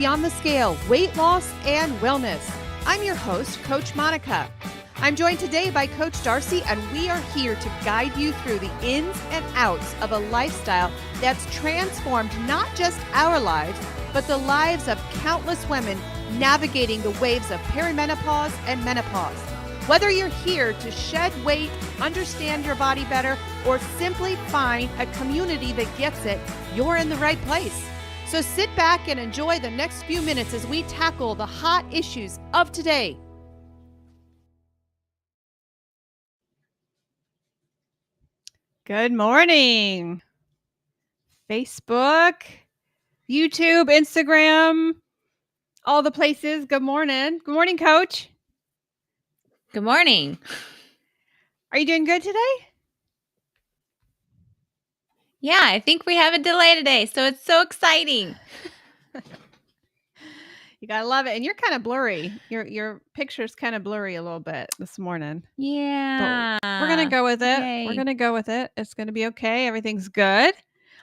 Beyond the Scale, Weight Loss and Wellness. I'm your host, Coach Monica. I'm joined today by Coach Darcy, and we are here to guide you through the ins and outs of a lifestyle that's transformed not just our lives, but the lives of countless women navigating the waves of perimenopause and menopause. Whether you're here to shed weight, understand your body better, or simply find a community that gets it, you're in the right place. So sit back and enjoy the next few minutes as we tackle the hot issues of today. Good morning. Facebook, YouTube, Instagram, all the places. Good morning. Good morning, Coach. Good morning. Are you doing good today? Yeah, I think we have a delay today, so it's so exciting. You gotta love it. And you're kind of blurry. Your picture's kind of blurry a little bit this morning. Yeah. But we're gonna go with it. Yay. We're gonna go with it. It's gonna be okay. Everything's good.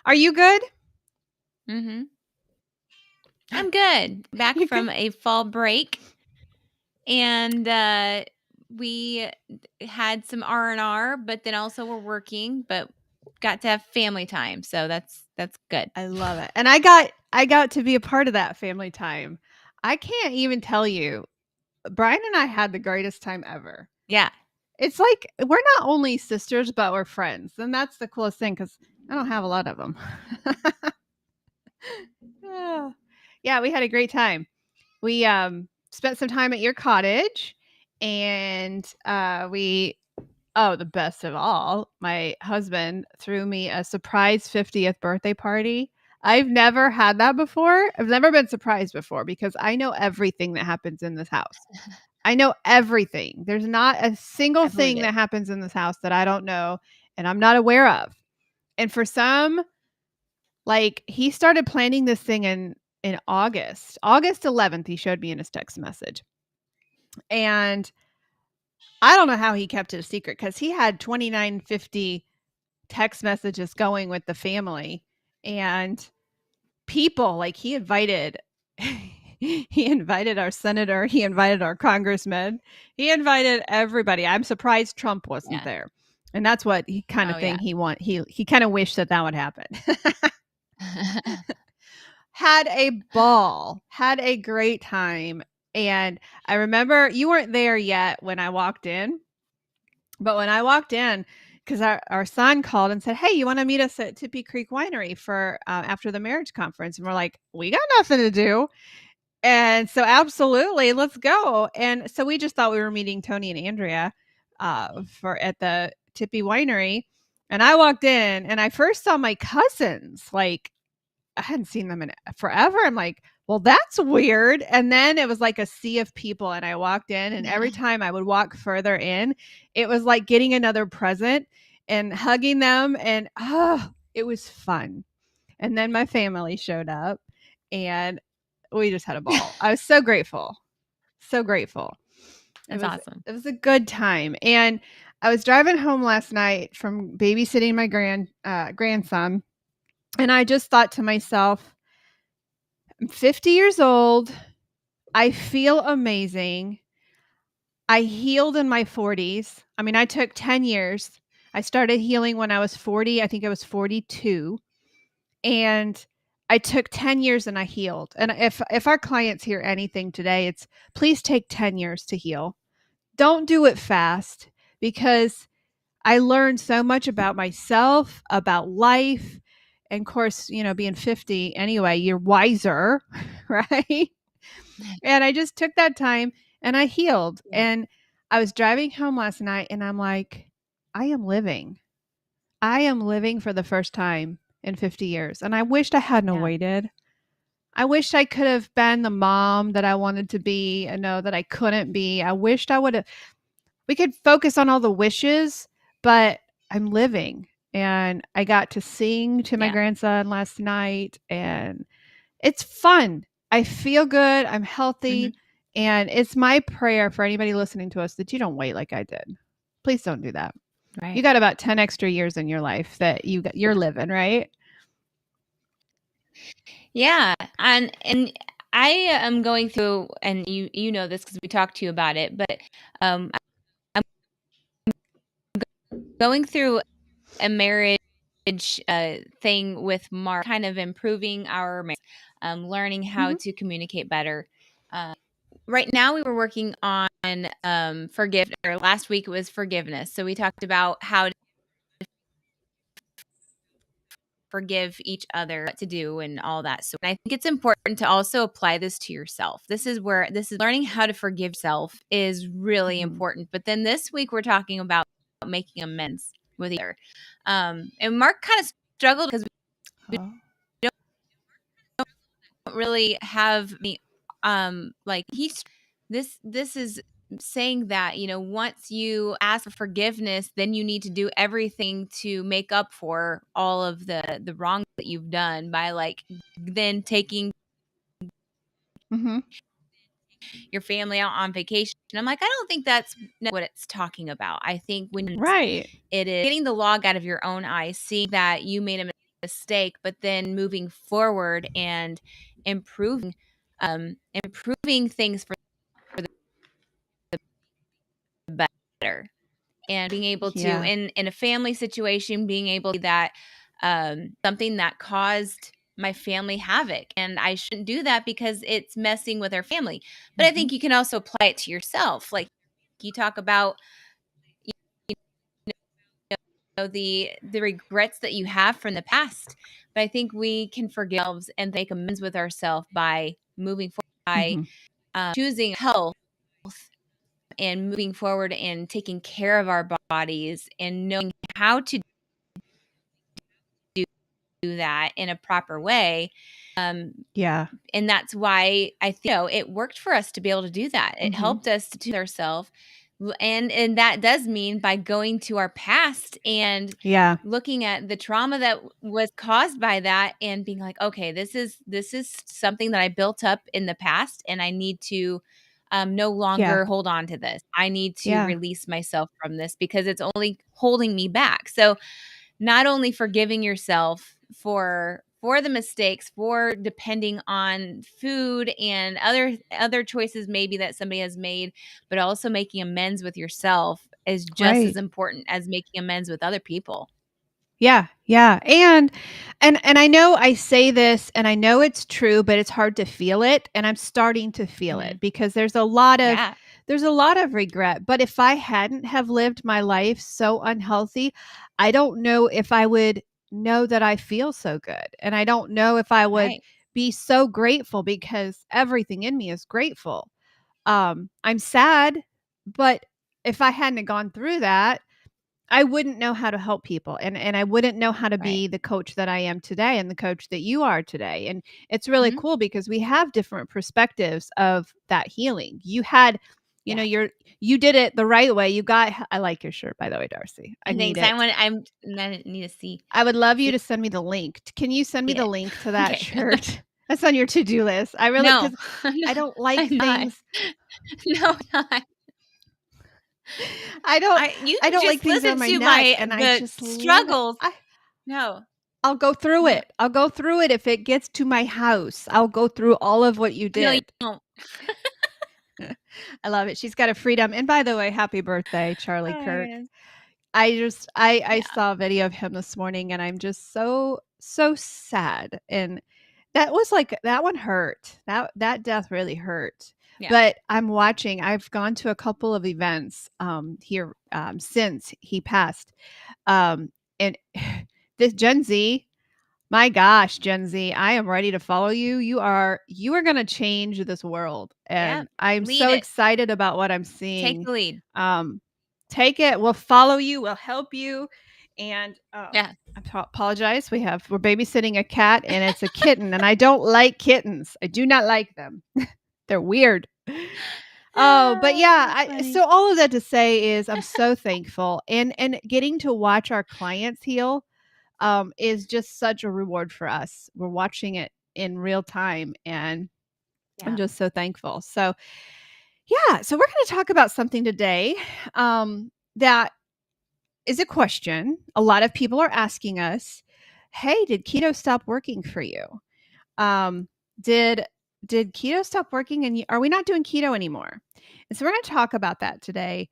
Are you good? Mm-hmm. I'm good. Back from a fall break, and we had some R&R, but then also we're working, but got to have family time, so that's good. I love it. And I got to be a part of that family time. I can't even tell you. Brian and I had the greatest time ever. Yeah. It's like we're not only sisters, but we're friends. And that's the coolest thing because I don't have a lot of them. Yeah, we had a great time. We spent some time at your cottage, and the best of all, my husband threw me a surprise 50th birthday party. I've never had that before. I've never been surprised before because I know everything that happens in this house. I know everything. There's not a single thing that happens in this house that I don't know and I'm not aware of. And for some, like, he started planning this thing in August 11th. He showed me in his text message. And I don't know how he kept it a secret because he had 2950 text messages going with the family and people. Like, he invited our senator, he invited our congressman, he invited everybody. I'm surprised Trump wasn't there. And that's what he kind of thing he kind of wished that would happen. Had a ball, had a great time. And I remember you weren't there yet when I walked in, but when I walked in, because our son called and said, "Hey, you want to meet us at Tippy Creek Winery for after the marriage conference?" And we're like, "We got nothing to do." And so, absolutely, let's go. And so we just thought we were meeting Tony and Andrea at the Tippy Winery. And I walked in and I first saw my cousins. Like, I hadn't seen them in forever. I'm like, well, that's weird. And then it was like a sea of people. And I walked in, and every time I would walk further in, it was like getting another present and hugging them. And it was fun. And then my family showed up and we just had a ball. I was so grateful. So grateful. That's awesome. It was a good time. And I was driving home last night from babysitting my grandson. And I just thought to myself, I'm 50 years old. I feel amazing. I healed in my 40s. I mean, I took 10 years. I started healing when I was 40. I think I was 42. And I took 10 years and I healed. And if our clients hear anything today, it's please take 10 years to heal. Don't do it fast, because I learned so much about myself, about life. And of course, being 50 anyway, you're wiser, right? And I just took that time and I healed. Yeah. And I was driving home last night and I'm like, I am living. I am living for the first time in 50 years. And I wished I hadn't waited. I wished I could have been the mom that I wanted to be and know that I couldn't be. I wished I would have. We could focus on all the wishes, but I'm living. And I got to sing to my grandson last night, and it's fun. I feel good. I'm healthy. Mm-hmm. And it's my prayer for anybody listening to us that you don't wait like I did. Please don't do that. Right. You got about 10 extra years in your life that you're living, right? Yeah. And I am going through, and you know this because we talked to you about it, but I'm going through a marriage thing with Mark, kind of improving our marriage, learning how Mhm. to communicate better. Uh, right now, we were working on forgiveness. Or last week it was forgiveness. So we talked about how to forgive each other, what to do, and all that. So I think it's important to also apply this to yourself. This is learning how to forgive self is really Mhm. important. But then this week we're talking about making amends with each other. And Mark kind of struggled because Oh. don't really have me like he's this is saying that, once you ask for forgiveness, then you need to do everything to make up for all of the wrong that you've done by, like, then taking Mhm. your family out on vacation. I'm like, I don't think that's what it's talking about. I think when Right. it is getting the log out of your own eyes, seeing that you made a mistake, but then moving forward and improving improving things for the better. And being able to, Yeah. in a family situation, being able to see that something that caused my family havoc, and I shouldn't do that because it's messing with our family. But I Mhm. think you can also apply it to yourself. Like, you talk about, the regrets that you have from the past, but I think we can forgive ourselves and make amends with ourselves by moving forward, by Mhm. choosing health and moving forward and taking care of our bodies and knowing how to do that in a proper way. Um, Yeah. and that's why I think, it worked for us to be able to do that. It Mhm. helped us to do ourselves, and that does mean by going to our past and Yeah. looking at the trauma that was caused by that and being like, okay, this is something that I built up in the past, and I need to no Yeah. longer hold on to this. I need to Yeah. release myself from this because it's only holding me back. So not only forgiving yourself for the mistakes, for depending on food and other choices maybe that somebody has made, but also making amends with yourself is just as Right. important as making amends with other people. Yeah, yeah. And I know I say this and I know it's true, but it's hard to feel it, and I'm starting to feel it Mhm. because Yeah, there's a lot of regret. But if I hadn't have lived my life so unhealthy, I don't know if I would know that I feel so good. And I don't know if I would right. be so grateful because everything in me is grateful. I'm sad, but if I hadn't have gone through that, I wouldn't know how to help people, and I wouldn't know how to Right. be the coach that I am today and the coach that you are today, and it's really Mhm. cool because we have different perspectives of that healing. You had, Yeah. you did it the right way. I like your shirt, by the way, Darcy. I And need thanks. it. I need to I would love you see to send me the link. Can you send me the it. link to that Okay. shirt? That's on your to-do list. I really No, because I'm I not. don't like I'm not. things No, I'm not. I don't You I don't like just things listen around my to neck, my and I the just love it. struggles. No. I'll go through No. it. I'll go through it if it gets to my house. I'll go through all of what you No, you did. don't. I love it. She's got a freedom. And by the way, happy birthday, Charlie Oh my Kirk. goodness. I Yeah. saw a video of him this morning and I'm just so sad. And that was like that one hurt. That death really hurt. Yeah. But I'm watching. I've gone to a couple of events here since he passed. And this Gen Z, my gosh, Gen Z, I am ready to follow you. You are going to change this world, Yeah. and I'm Lead so it. excited about what I'm Take seeing. the lead. Um, take it. We'll follow you. We'll help you. And Yeah. apologize. We're babysitting a cat, and it's a kitten, and I don't like kittens. I do not like them. They're weird. Oh, but yeah, That's so funny. all of that to say is I'm so thankful, and getting to watch our clients heal is just such a reward for us. We're watching it in real time, and I'm Yeah. just so thankful. So, yeah, so we're going to talk about something today that is a question. A lot of people are asking us, "Hey, did keto stop working for you? Um, did did keto stop working and are we not doing keto anymore? And so we're going to talk about that today,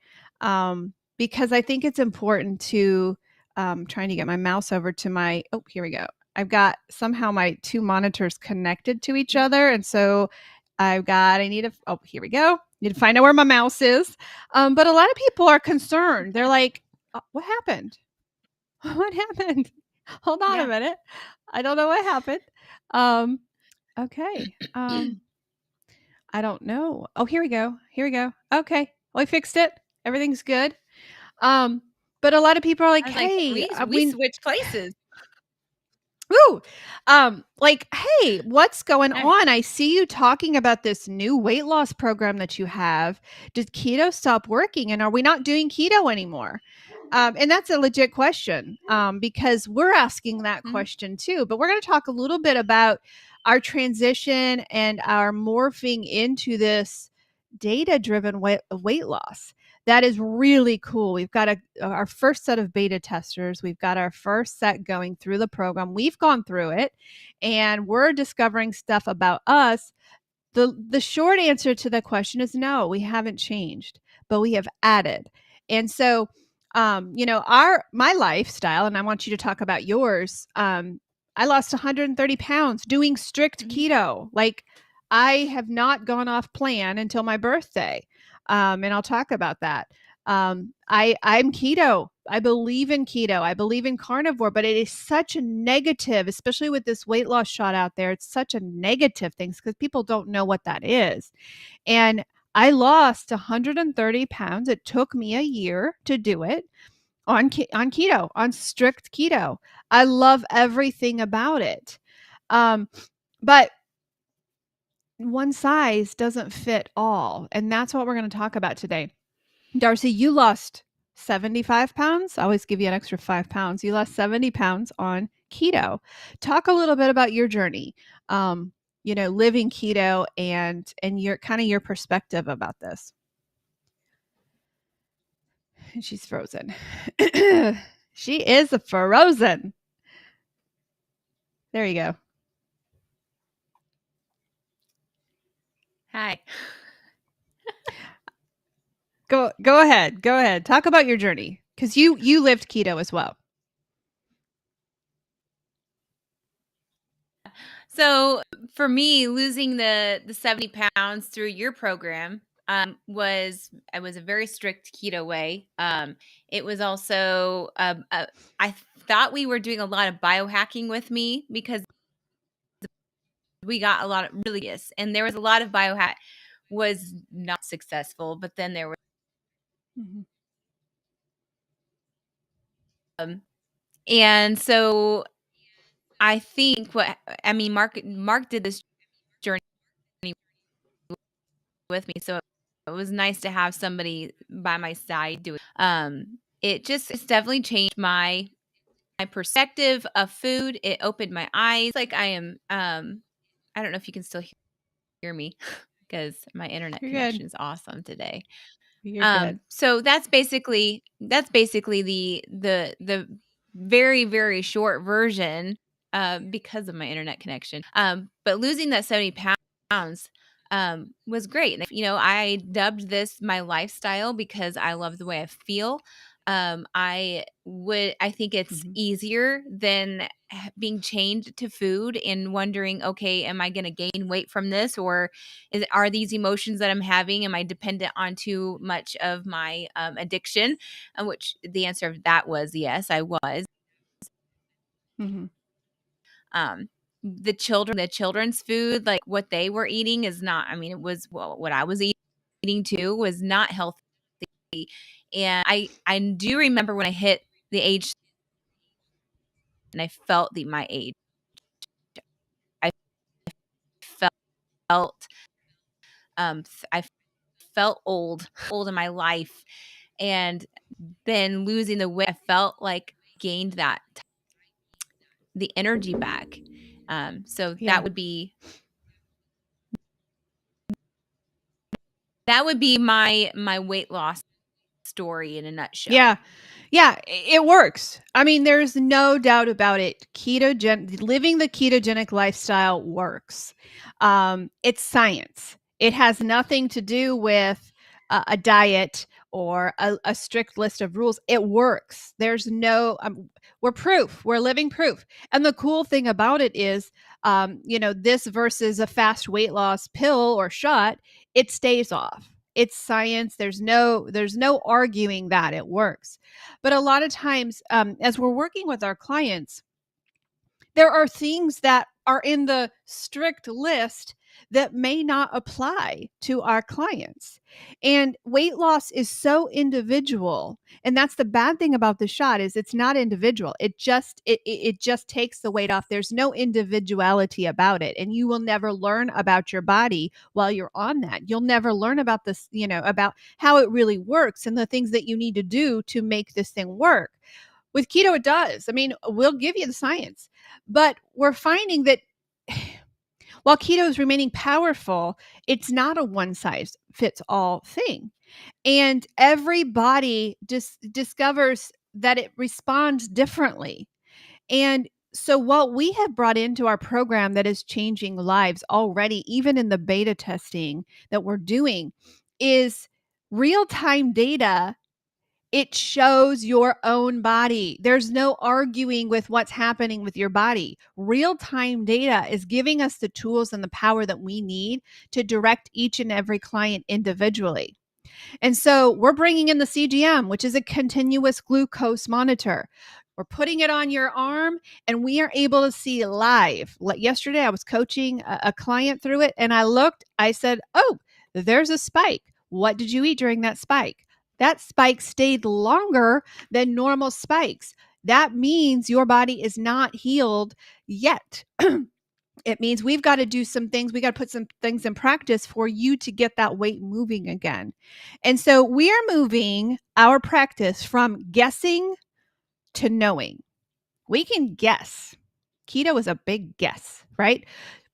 because I think it's important to, trying to get my mouse over to my, oh, here we go. I've got somehow my two monitors connected to each other. And so I need to, oh, here we go. Need to find out where my mouse is. But a lot of people are concerned. They're like, what happened? What happened? Hold on a Yeah. minute. I don't know what happened. Um, okay. I don't know. Oh, here we go. Here we go. Okay. Well, I fixed it. Everything's good. Um, but a lot of people are like, I was like, "Hey, we switched places. woo, like, hey, what's going Nice. on? I see you talking about this new weight loss program that you have. Did keto stop working, and are we not doing keto anymore?" And that's a legit question, because we're asking that Mhm. question too. But we're going to talk a little bit about our transition and our morphing into this data-driven weight loss. That is really cool. We've got our first set of beta testers. We've got our first set going through the program. We've gone through it, and we're discovering stuff about us. The short answer to the question is no, we haven't changed, but we have added. And so, our my lifestyle, and I want you to talk about yours. I lost 130 pounds doing strict Mhm. keto. Like, I have not gone off plan until my birthday, and I'll talk about that. I'm keto. I believe in keto. I believe in carnivore, but it is such a negative, especially with this weight loss shot out there. It's such a negative thing because people don't know what that is. And I lost 130 pounds. It took me a year to do it on keto, on strict keto. I love everything about it. Um, but one size doesn't fit all. And that's what we're going to talk about today. Darcy, you lost 75 pounds. I always give you an extra 5 pounds. You lost 70 pounds on keto. Talk a little bit about your journey, living keto and your kind of your perspective about this. She's frozen. She is frozen. There you go. Hi. Go ahead. Go ahead. Talk about your journey because you lived keto as well. So for me, losing the 70 pounds through your program was I was a very strict keto way. It was also I thought we were doing a lot of biohacking with me because we got a lot of really yes, and there was a lot of biohack was not successful, but then there was Mhm. um, and so I think what I mean, Mark did this journey with me, so it was nice to have somebody by my side doing. It's definitely changed my perspective of food. It opened my eyes. Like I am, I don't know if you can still hear me because my internet You're good. connection is awesome today. You're good. So that's basically the very very short version because of my internet connection. But losing that 70 pounds was great. And I dubbed this my lifestyle because I love the way I feel. I think it's Mhm. easier than being chained to food and wondering, okay, am I going to gain weight from this, or are these emotions that I'm having, am I dependent on too much of my addiction? Which the answer of that was yes, I was. Mhm. The children's food, like what they were eating, is not. I mean, it was what I was eating too was not healthy. And I do remember when I hit the age and I felt my age. I felt I felt old in my life, and then losing the weight, I felt like gained the energy back. So Yeah. that would be my weight loss story in a Yeah. nutshell. Yeah, it works. I mean, there's no doubt about it. Living the ketogenic lifestyle works. It's science. It has nothing to do with a diet or a strict list of rules. It works. There's no, we're proof. We're living proof. And the cool thing about it is, this versus a fast weight loss pill or shot, it stays off. It's science. There's no arguing that it works. But a lot of times, as we're working with our clients, there are things that are in the strict list that may not apply to our clients. And weight loss is so individual. And that's the bad thing about the shot is it's not individual. It just takes the weight off. There's no individuality about it. And you will never learn about your body while you're on that. You'll never learn about this, about how it really works and the things that you need to do to make this thing work. With keto, it does. I mean, we'll give you the science, but we're finding that while keto is remaining powerful, it's not a one size fits all thing. And every body just discovers that it responds differently. And so, what we have brought into our program that is changing lives already, even in the beta testing that we're doing, is real time data. It shows your own body. There's no arguing with what's happening with your body. Real time data is giving us the tools and the power that we need to direct each and every client individually. And so we're bringing in the CGM, which is a continuous glucose monitor. We're putting it on your arm and we are able to see live. Like yesterday, I was coaching a client through it and I said, oh, there's a spike. What did you eat during that spike? That spike stayed longer than normal spikes. That means your body is not healed yet. It means we've got to do some things. We got to put some things in practice for you to get that weight moving again. And so we are moving our practice from guessing to knowing. We can guess. Keto is a big guess, right?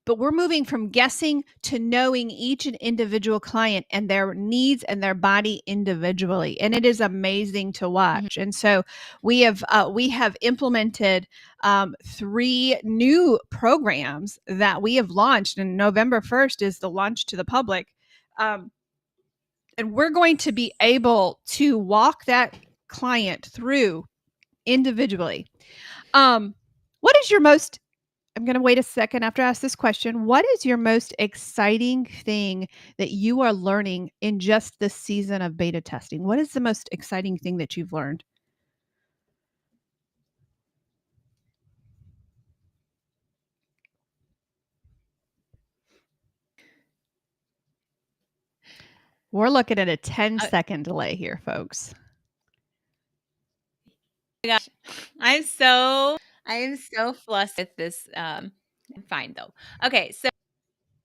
But we're moving from guessing to knowing each and individual client and their needs and their body individually, and it is amazing to Mhm. watch. And so we have implemented 3 new programs that we have launched, and November 1st is the launch to the public. Um, and we're going to be able to walk that client through individually. Um, what is your most I'm going to wait a second after I ask this question. What is your most exciting thing that you are learning in just this season of beta testing? What is the most exciting thing that you've learned? We're looking at a 10-second delay here, folks. My gosh, I am so flustered with this. I'm fine though. Okay,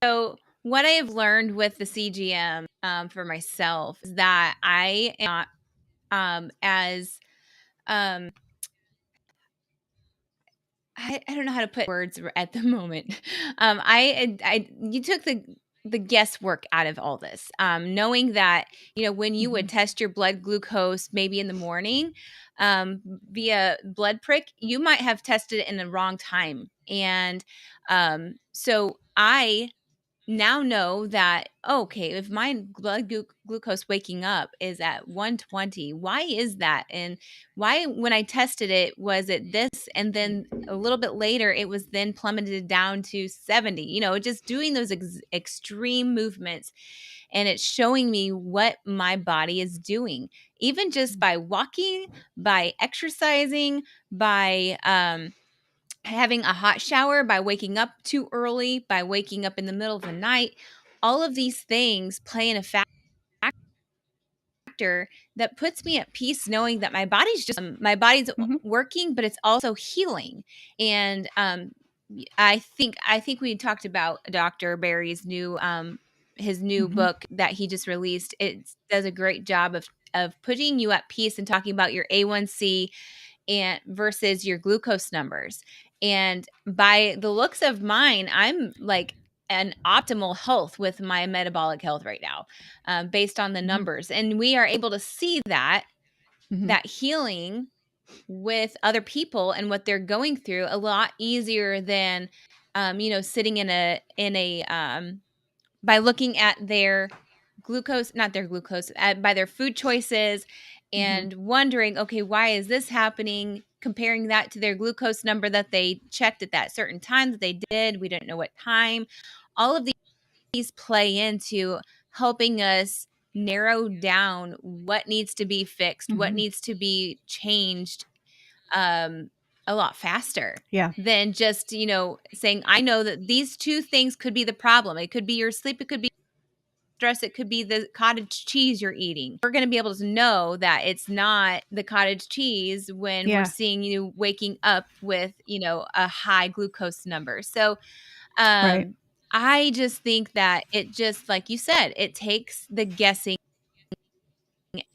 so what I have learned with the CGM for myself is that I am not as um I don't know how to put words at the moment. I you took the guesswork out of all this. Knowing that, when you would Mhm. test your blood glucose maybe in the morning, via blood prick, you might have tested it in the wrong time. And so I now know that, okay, if my blood glucose waking up is at 120, why is that? And why, when I tested it, was it this? And then a little bit later, it was then plummeted down to 70, just doing those extreme movements. And it's showing me what my body is doing, even just by walking, by exercising, by, having a hot shower, by waking up too early, by waking up in the middle of the night. All of these things play in a factor that puts me at peace, knowing that my body's Mhm. working, but it's also healing. And I think we talked about Dr. Barry's new his new Mhm. book that he just released. It does a great job of putting you at peace and talking about your A1C and versus your glucose numbers. And by the looks of mine, I'm like an optimal health with my metabolic health right now, based on the Mhm. numbers. And we are able to see that that healing with other people and what they're going through a lot easier than sitting in a by looking at their glucose, not their glucose, by their food choices Mhm. and wondering, okay, why is this happening? Comparing that to their glucose number that they checked at that certain time that they did. We didn't know what time. All of these play into helping us narrow down what needs to be fixed, what Mhm. needs to be changed um, a lot faster Yeah. than just, saying, I know that these two things could be the problem. It could be your sleep, it could be stress, it could be the cottage cheese you're eating. We're going to be able to know that it's not the cottage cheese when we're Yeah. seeing you waking up with, a high glucose number. So, Right. I just think that it just, like you said, it takes the guessing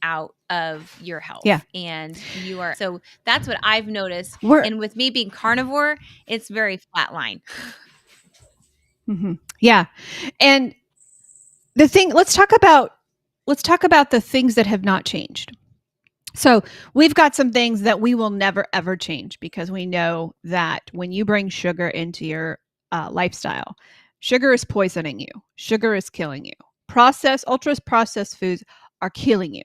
out of your Yeah. health and you are so that's what I've noticed, We're and with me being carnivore, it's very flatline. Mhm. Yeah. And the thing let's talk about the things that have not changed. So, we've got some things that we will never ever change because we know that when you bring sugar into your lifestyle, sugar is poisoning you. Sugar is killing you. Ultra processed foods are killing you.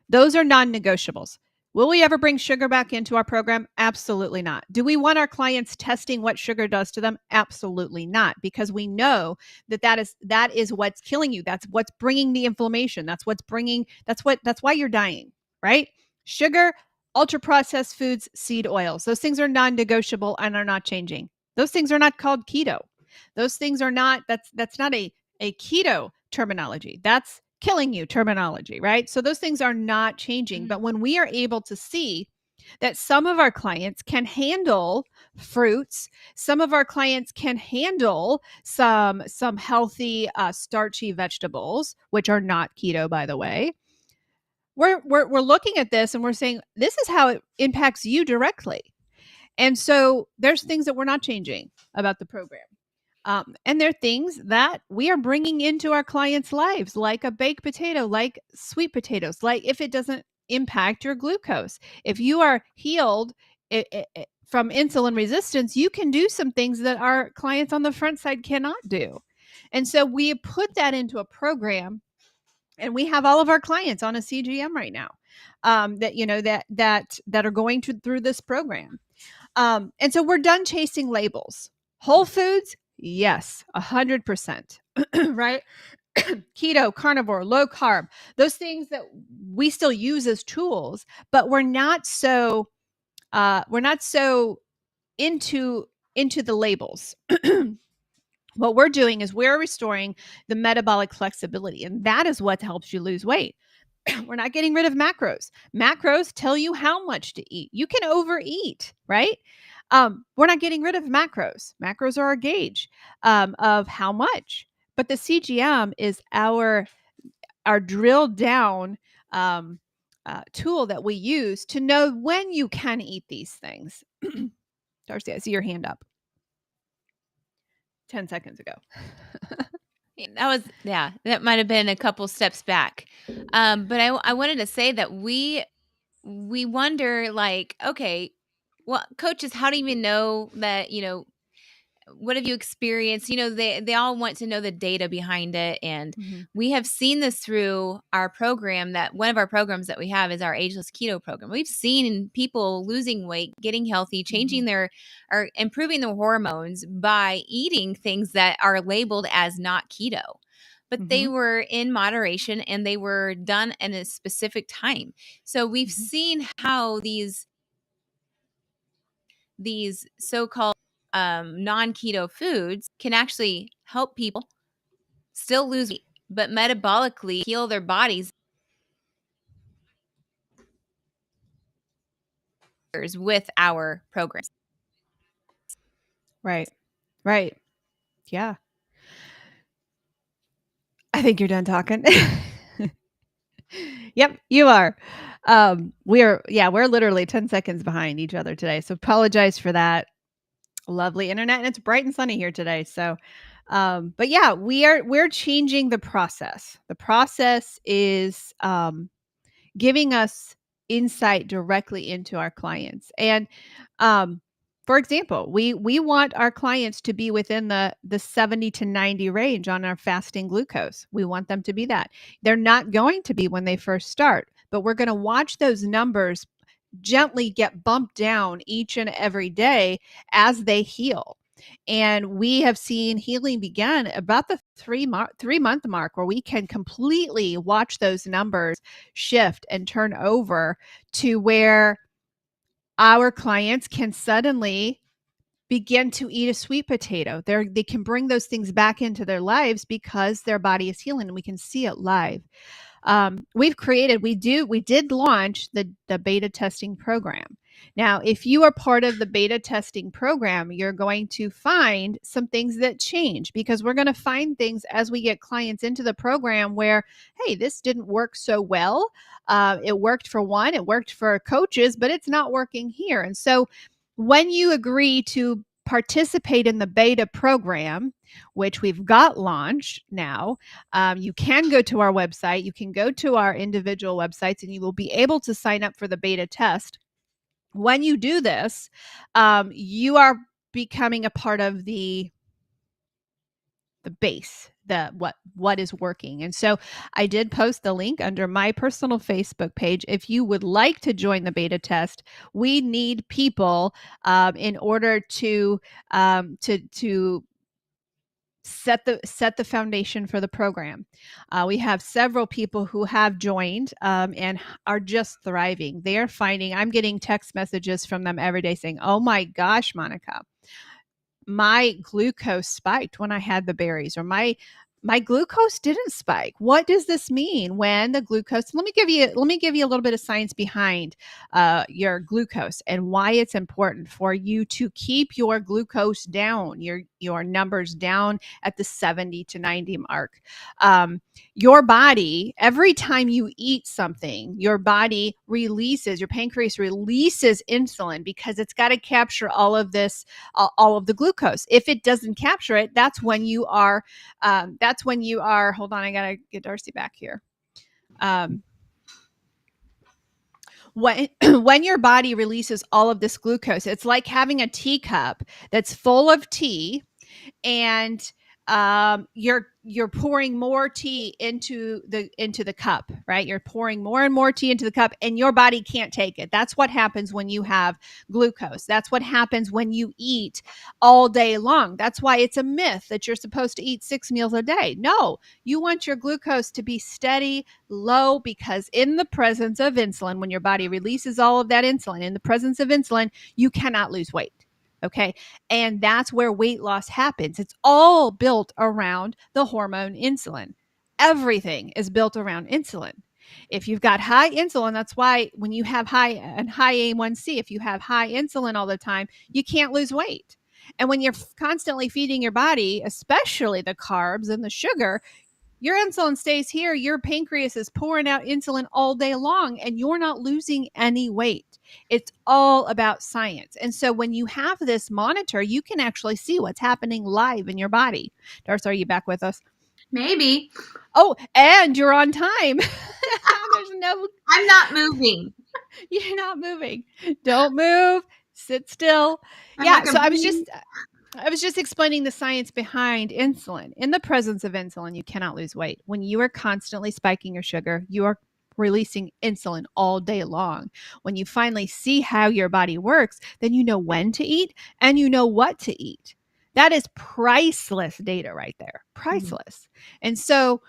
Those are non negotiables. Will we ever bring sugar back into our program? Absolutely not. Do we want our clients testing what sugar does to them? Absolutely not, because we know that is what's killing you. That's what's bringing the inflammation. That's why you're dying, right? Sugar, ultra processed foods, seed oils. Those things are non negotiable and are not changing. Those things are not called keto. Those things are not, that's not a keto terminology. That's killing you terminology, right? So those things are not changing. Mhm. But when we are able to see that some of our clients can handle fruits, some of our clients can handle some healthy starchy vegetables, which are not keto, by the way, we're looking at this and we're saying this is how it impacts you directly. And so there's things that we're not changing about the program. And there are things that we are bringing into our clients' lives, like a baked potato, like sweet potatoes, like if it doesn't impact your glucose. If you are healed from insulin resistance, you can do some things that our clients on the front side cannot do. And so we put that into a program, and we have all of our clients on a CGM right now, that that are going through this program. And so we're done chasing labels. Whole foods, yes, 100%. Right? Keto, carnivore, low carb, those things that we still use as tools, but we're not so into the labels. What we're doing is we're restoring the metabolic flexibility, and that is what helps you lose weight. We're not getting rid of macros. Macros tell you how much to eat. You can overeat, right? We're not getting rid of macros. Macros are a gauge of how much. But the CGM is our drilled down tool that we use to know when you can eat these things. Darcy, I see your hand up 10 seconds ago. That was, yeah, that might have been a couple steps back. But I wanted to say that we wonder, like, okay, well, coaches, how do you even know that, what have you experienced? They all want to know the data behind it. And Mhm. we have seen this through our program, that one of our programs that we have is our ageless keto program. We've seen people losing weight, getting healthy, changing Mhm. their or improving their hormones by eating things that are labeled as not keto. But they Mhm. were in moderation and they were done in a specific time. So we've Mhm. seen how these so-called non-keto foods can actually help people still lose weight, but metabolically heal their bodies with our programs. Right. Right. Yeah. I think you're done talking. Yep, you are. We're literally 10 seconds behind each other today. So apologize for that. Lovely internet, and it's bright and sunny here today. So but yeah, we're changing the process. The process is giving us insight directly into our clients. And for example, we want our clients to be within the 70 to 90 range on our fasting glucose. We want them to be that. They're not going to be when they first start, but we're going to watch those numbers gently get bumped down each and every day as they heal. And we have seen healing begin about the 3 month mark, where we can completely watch those numbers shift and turn over to where our clients can suddenly begin to eat a sweet potato. They can bring those things back into their lives because their body is healing, and we can see it live. We did launch the beta testing program. Now, if you are part of the beta testing program, you're going to find some things that change, because we're going to find things as we get clients into the program where, hey, this didn't work so well. It worked for one, it worked for coaches, but it's not working here. And so when you agree to participate in the beta program, which we've got launched now, you can go to our website, you can go to our individual websites, and you will be able to sign up for the beta test. When you do this, you are becoming a part of the base, the what is working. And so I did post the link under my personal Facebook page. If you would like to join the beta test, we need people in order to set the foundation for the program. We have several people who have joined and are just thriving. They are finding, I'm getting text messages from them every day saying, "Oh my gosh, Monica, my glucose spiked when I had the berries," or my glucose didn't spike. What does this mean when the glucose? Let me give you a little bit of science behind your glucose and why it's important for you to keep your glucose down, your numbers down at the 70 to 90 mark. Your body, every time you eat something, your pancreas releases insulin, because it's got to capture all of the glucose. If it doesn't capture it, that's when you are hold on, I gotta get Darcy back here. When when your body releases all of this glucose, it's like having a teacup that's full of tea, and you're pouring more tea into the cup, right? You're pouring more and more tea into the cup, and your body can't take it. That's what happens when you have glucose. That's what happens when you eat all day long. That's why it's a myth that you're supposed to eat 6 meals a day. No, you want your glucose to be steady, low, because in the presence of insulin, when your body releases all of that insulin, in the presence of insulin, you cannot lose weight. Okay. And that's where weight loss happens. It's all built around the hormone insulin. Everything is built around insulin. If you've got high insulin, that's why when you have high A1C, if you have high insulin all the time, you can't lose weight. And when you're constantly feeding your body, especially the carbs and the sugar, your insulin stays here. Your pancreas is pouring out insulin all day long, and you're not losing any weight. It's all about science. And so when you have this monitor, you can actually see what's happening live in your body. Darcy, are you back with us? Maybe. Oh, and you're on time. I'm not moving. You're not moving. Don't move. Sit still. I'm yeah. like So I was just explaining the science behind insulin. In the presence of insulin, you cannot lose weight. When you are constantly spiking your sugar, you are releasing insulin all day long. When you finally see how your body works, then you know when to eat and you know what to eat. That is priceless data right there. Priceless. And so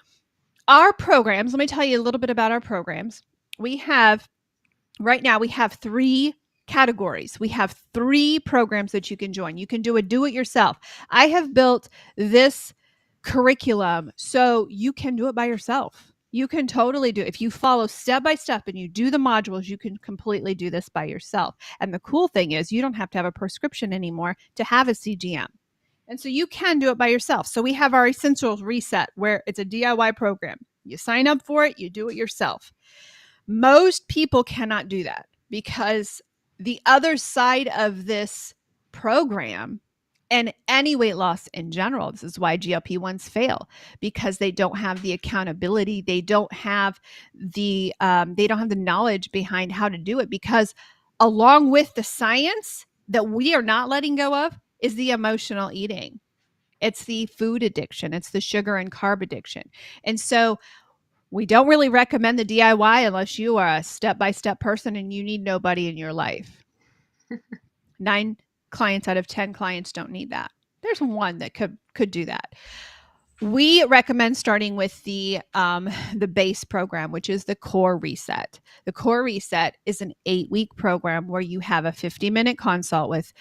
our programs, let me tell you a little bit about our programs. Right now, we have 3 categories. We have 3 programs that you can join. You can do it yourself. I have built this curriculum so you can do it by yourself. You can totally do it. If you follow step by step and you do the modules, you can completely do this by yourself. And the cool thing is you don't have to have a prescription anymore to have a CGM. And so you can do it by yourself. So we have our Essentials Reset, where it's a DIY program. You sign up for it, you do it yourself. Most people cannot do that, because the other side of this program And any weight loss in general, this is why GLP-1s fail, because they don't have the accountability. They don't have the knowledge behind how to do it, because along with the science that we are not letting go of is the emotional eating. It's the food addiction. It's the sugar and carb addiction. And so we don't really recommend the DIY unless you are a step-by-step person and you need nobody in your life. 9 clients out of 10 clients don't need that. There's one that could do that. We recommend starting with the base program, which is the Core Reset. The Core Reset is an 8-week program where you have a 50-minute consult with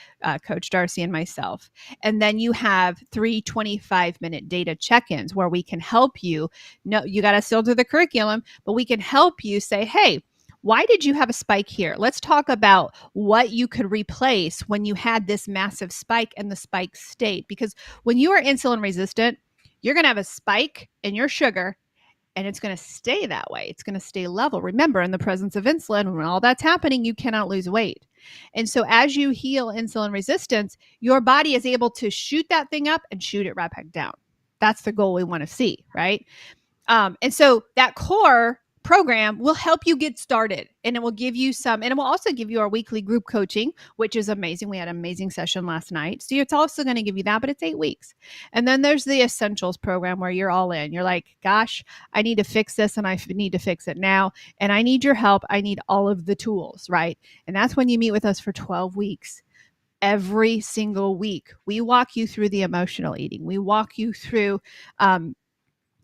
Coach Darcy and myself, and then you have 3 25-minute data check-ins where we can help you. No, you got to still do the curriculum, but we can help you say, hey, why did you have a spike here? Let's talk about what you could replace when you had this massive spike and the spike stayed. Because when you are insulin resistant, you're going to have a spike in your sugar and it's going to stay that way. It's going to stay level. Remember, in the presence of insulin, when all that's happening, you cannot lose weight. And so as you heal insulin resistance, your body is able to shoot that thing up and shoot it right back down. That's the goal we want to see, right? And so that core program will help you get started, and it will give you some, and it will also give you our weekly group coaching, which is amazing. We had an amazing session last night. So it's also going to give you that, but it's 8 weeks. And then there's the essentials program where you're all in. You're like, gosh, I need to fix this and I need to fix it now. And I need your help. I need all of the tools, right? And that's when you meet with us for 12 weeks. Every single week, we walk you through the emotional eating. We walk you through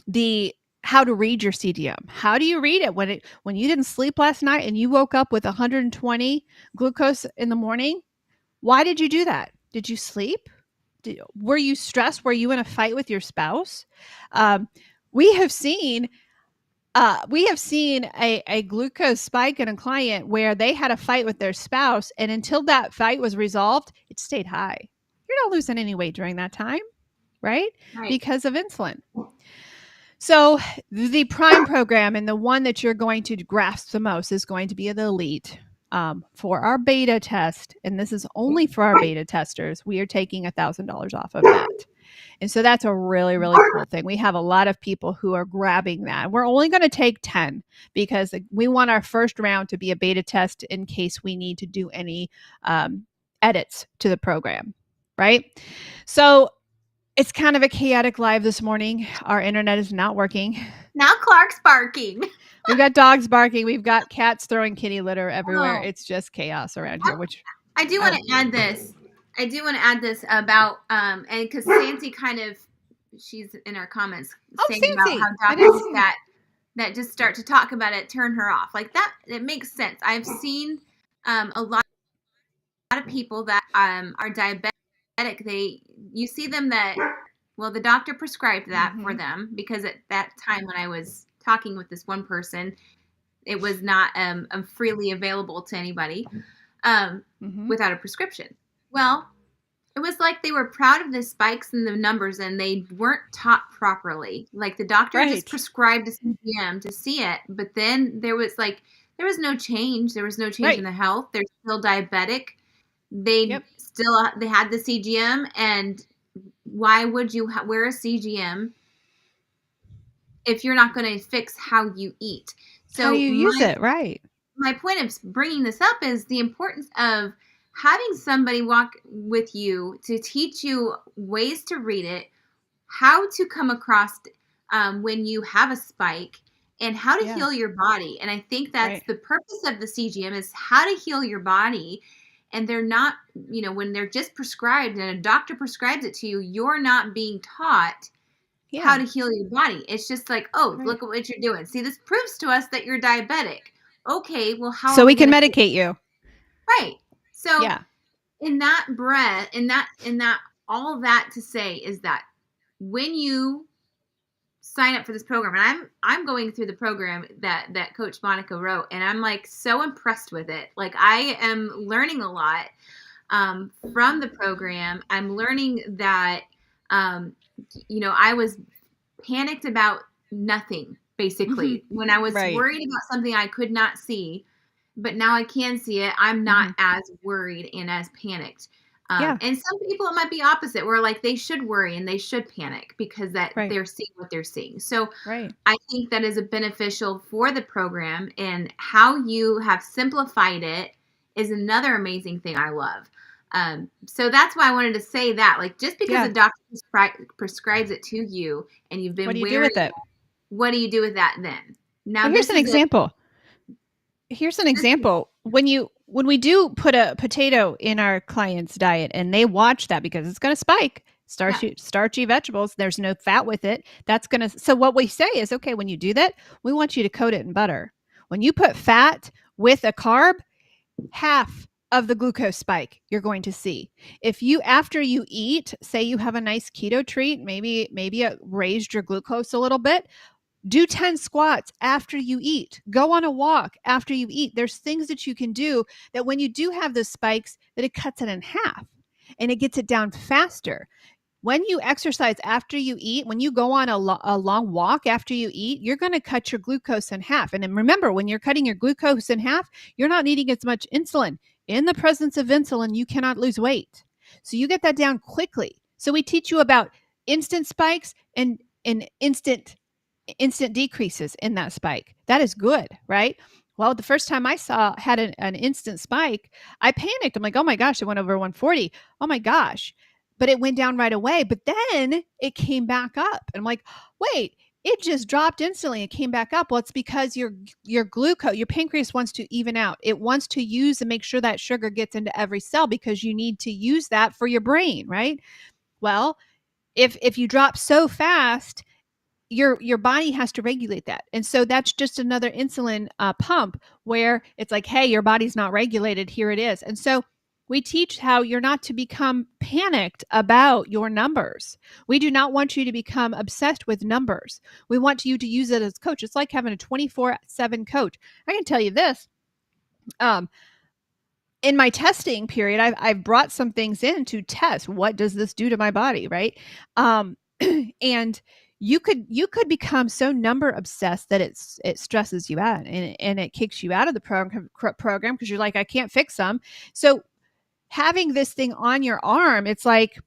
the how to read your CGM. How do you read it when you didn't sleep last night and you woke up with 120 glucose in the morning? Why did you do that? Did you sleep? Were you stressed? Were you in a fight with your spouse? Um, we have seen a glucose spike in a client where they had a fight with their spouse, and until that fight was resolved, it stayed high. You're not losing any weight during that time, right? Right. Because of insulin. So the Prime program, and the one that you're going to grasp the most, is going to be the Elite. For our beta test, and this is only for our beta testers, we are taking $1,000 off of that. And so that's a really, really cool thing. We have a lot of people who are grabbing that. We're only going to take 10 because we want our first round to be a beta test in case we need to do any edits to the program, right? So it's kind of a chaotic live this morning. Our internet is not working. Now Clark's barking. We've got dogs barking. We've got cats throwing kitty litter everywhere. Oh. It's just chaos around here, which I do want to add this. I do want to add this about and because Santi kind of, she's in our comments saying Santi, about how doctors that just start to talk about it turn her off. Like that, it makes sense. I've seen a lot of people that are diabetic. You see them that, well, the doctor prescribed that for them because at that time when I was talking with this one person, it was not freely available to anybody without a prescription. Well, it was like they were proud of the spikes and the numbers, and they weren't taught properly. Like the doctor just prescribed a CGM to see it, but then there was no change. There was no change in the health. They're still diabetic. They had the CGM, and why would you wear a CGM if you're not going to fix how you eat? So how you use it, right? My point of bringing this up is the importance of having somebody walk with you to teach you ways to read it, how to come across when you have a spike, and how to heal your body. And I think that's the purpose of the CGM, is how to heal your body. And they're not, when they're just prescribed and a doctor prescribes it to you, you're not being taught how to heal your body. It's just like, look at what you're doing. See, this proves to us that you're diabetic. Okay, well, how? So we can medicate you, right? So, in that breath, in that, all that to say is that when you sign up for this program, and I'm going through the program that Coach Monica wrote, and I'm like so impressed with it. Like I am learning a lot from the program. I'm learning that I was panicked about nothing basically when I was worried about something I could not see, but now I can see it. I'm not as worried and as panicked. Yeah. And some people it might be opposite, where like they should worry and they should panic because that Right. they're seeing what they're seeing. So Right. I think that is a beneficial for the program, and how you have simplified it is another amazing thing I love. So that's why I wanted to say that, like, just because a Yeah. doctor prescribes it to you and you've What been do you do wearing with it? it, what do you do with that then? Now, Well, here's this an is a example. Here's an this is, example. When we do put a potato in our client's diet and they watch that because it's going to spike yeah, starchy vegetables, there's no fat with it. That's going to So what we say is, okay, when you do that, we want you to coat it in butter. When you put fat with a carb, half of the glucose spike you're going to see. If you After you eat, say you have a nice keto treat, maybe it raised your glucose a little bit, do 10 squats after you eat. Go on a walk after you eat. There's things that you can do that when you do have those spikes, that it cuts it in half and it gets it down faster. When you exercise after you eat, when you go on a long walk after you eat, you're going to cut your glucose in half. And then remember, when you're cutting your glucose in half, you're not needing as much insulin. In the presence of insulin, you cannot lose weight. So you get that down quickly. So we teach you about instant spikes and instant decreases in that spike. That is good, right? Well, the first time I had an instant spike, I panicked. I'm like, oh my gosh, it went over 140. Oh my gosh. But it went down right away. But then it came back up. And I'm like, wait, it just dropped instantly. It came back up. Well, it's because your glucose, your pancreas wants to even out. It wants to use and make sure that sugar gets into every cell because you need to use that for your brain, right? Well, if you drop so fast, your body has to regulate that, and so that's just another insulin pump where it's like, hey, your body's not regulated, here it is. And so we teach how you're not to become panicked about your numbers. We do not want you to become obsessed with numbers. We want you to use it as a coach. It's like having a 24/7 coach. I can tell you this, um, in my testing period, I've brought some things in to test, what does this do to my body, right? Um, and you could become so number obsessed that it stresses you out, and it kicks you out of the program because you're like, I can't fix them. So having this thing on your arm, it's like,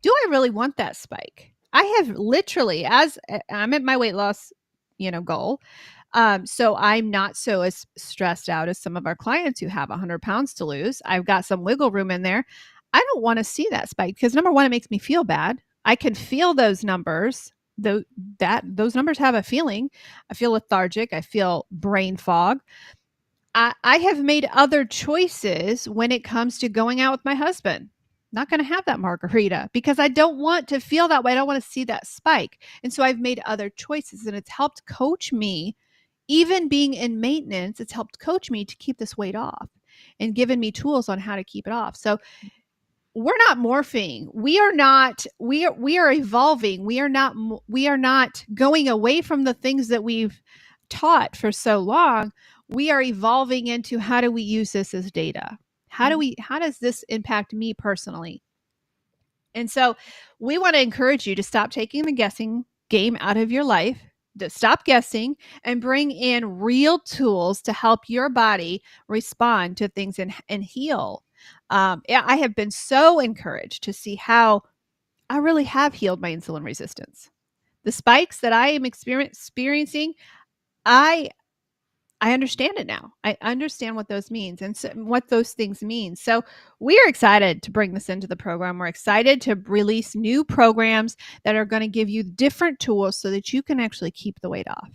do I really want that spike? I have literally, as I'm at my weight loss, goal. So I'm not so as stressed out as some of our clients who have 100 pounds to lose. I've got some wiggle room in there. I don't want to see that spike because number one, it makes me feel bad. I can feel those numbers. Though that those numbers have a feeling. I feel lethargic. I feel brain fog. I have made other choices when it comes to going out with my husband. Not going to have that margarita because I don't want to feel that way. I don't want to see that spike. And so I've made other choices, and it's helped coach me. Even being in maintenance, it's helped coach me to keep this weight off and given me tools on how to keep it off. So we're not morphing. We are evolving. We are not going away from the things that we've taught for so long. We are evolving into, how do we use this as data? How does this impact me personally? And so we want to encourage you to stop taking the guessing game out of your life, to stop guessing and bring in real tools to help your body respond to things and heal. Yeah, I have been so encouraged to see how I really have healed my insulin resistance. The spikes that I am experiencing, I I understand it now. I understand what those means and what those things mean. So we are excited to bring this into the program. We're excited to release new programs that are going to give you different tools so that you can actually keep the weight off.